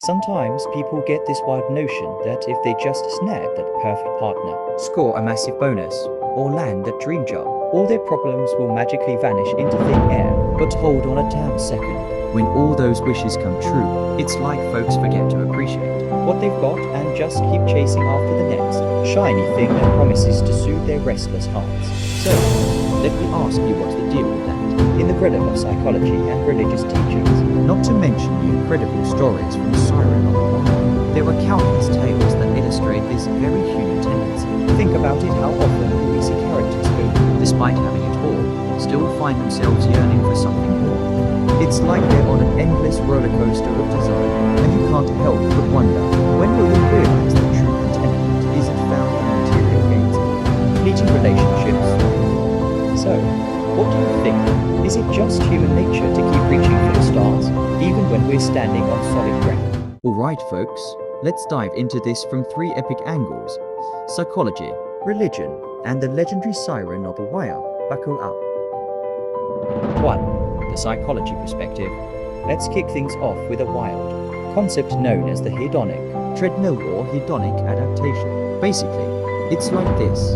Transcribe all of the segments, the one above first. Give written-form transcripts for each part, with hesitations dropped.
Sometimes people get this wild notion that if they just snag that perfect partner, score a massive bonus, or land that dream job, all their problems will magically vanish into thin air. But hold on a damn second. When all those wishes come true, it's like folks forget to appreciate what they've got and just keep chasing after the next shiny thing that promises to soothe their restless hearts. So, let me ask you what's the deal with that? In the realm of psychology and religious teachings, not to mention the incredible stories from Seerah, there are countless tales that illustrate this very human tendency. Think about it, how often we see characters who, despite having it all, still find themselves yearning for something more. It's like they're on an endless roller coaster of desire, and you can't help but wonder, when will they realize that true contentment isn't found in material gains, fleeting relationships? So, what do you think? Is it just human nature to keep reaching for the stars, even when we're standing on solid ground? Alright folks, let's dive into this from three epic angles: psychology, religion, and the legendary Seerah novel. Buckle up. 1. The psychology perspective. Let's kick things off with a wild concept known as the hedonic treadmill or hedonic adaptation. Basically, it's like this.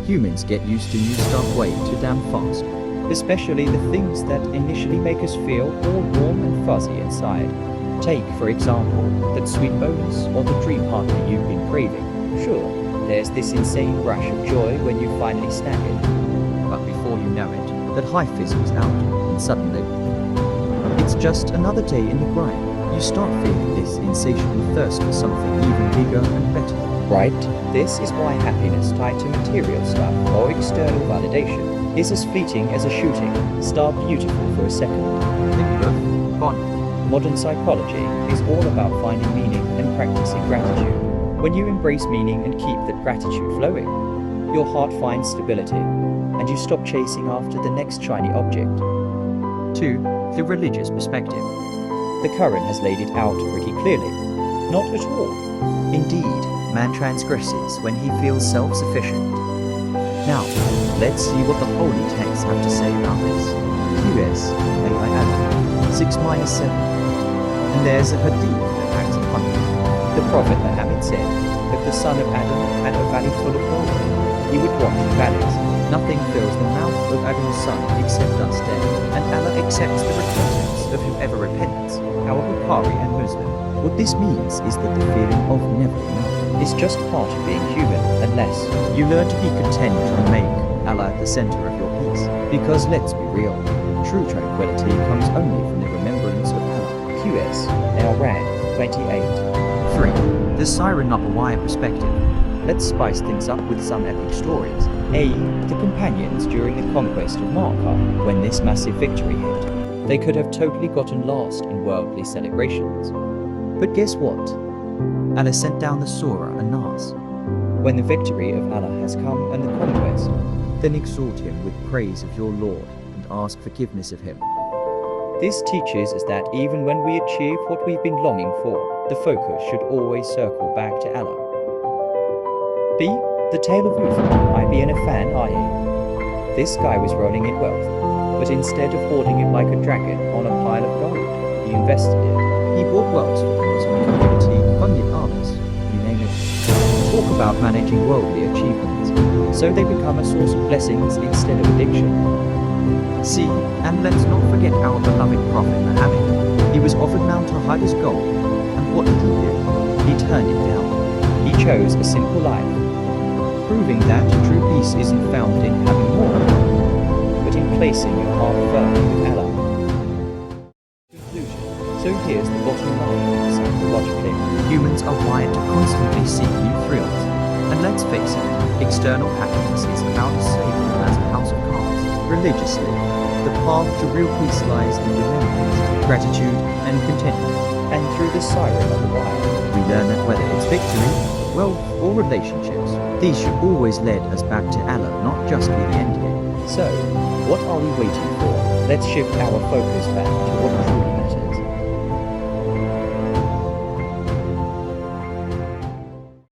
Humans get used to new stuff way too damn fast, especially the things that initially make us feel all warm and fuzzy inside. Take, for example, that sweet bonus or the dream partner you've been craving. Sure, there's this insane rush of joy when you finally snag it, but before you know it, that high fizzles out, and suddenly, it's just another day in the grind. You start feeling this insatiable thirst for something even bigger and better. Right? This is why happiness tied to material stuff or external validation is as fleeting as a shooting star, beautiful for a second. Think of fun. Modern psychology is all about finding meaning and practicing gratitude. When you embrace meaning and keep that gratitude flowing, your heart finds stability, and you stop chasing after the next shiny object. 2. The religious perspective. The Quran has laid it out pretty clearly. Not at all. Indeed, man transgresses when he feels self-sufficient. Now, let's see what the holy texts have to say about this. QS, AI Adam, 6-7. And there's a hadith that acts upon it. The Prophet Muhammad said, if the son of Adam had a valley full of water, he would wash the valleys. Nothing fills the mouth of Adam's son except dust, and Allah accepts the repentance of whoever repents, however Bukhari and Muslim. What this means is that the feeling of never enough is just part of being human unless you learn to be content and make Allah the center of your peace. Because let's be real, true tranquility comes only from the remembrance of Allah. QS, Al-Rand, 28. 3. The Seerah Nabawiyah perspective. Let's spice things up with some epic stories. A. The companions during the conquest of Makkah, when this massive victory hit. They could have totally gotten lost in worldly celebrations. But guess what? Allah sent down the Surah An-Nas. When the victory of Allah has come and the conquest, then exhort him with praise of your Lord and ask forgiveness of him. This teaches us that even when we achieve what we've been longing for, the focus should always circle back to Allah. B. The Tale of Uthman ibn Affan, i.e. This guy was rolling in wealth, but instead of hoarding it like a dragon on a pile of gold, he invested it. He bought wealth for the Muslim community, funded armies, you name it. Talk about managing worldly achievements, so they become a source of blessings instead of addiction. C. And let's not forget our beloved Prophet Muhammad. He was offered Mount Ahad's gold, and what did he do? He turned it down. He chose a simple life, proving that true peace isn't found in having more, but in placing your heart firmly with Allah. Conclusion. So here's the bottom line. Psychologically, humans are wired to constantly seek new thrills. And let's face it, external happiness is about as stable as a house of cards. Religiously, the path to real peace lies in remembrance, gratitude, and contentment. And through the Seerah of the wild, we learn that whether it's victory, wealth, or relationships, these should always lead us back to Allah, not just be the end game. So, what are we waiting for? Let's shift our focus back to what truly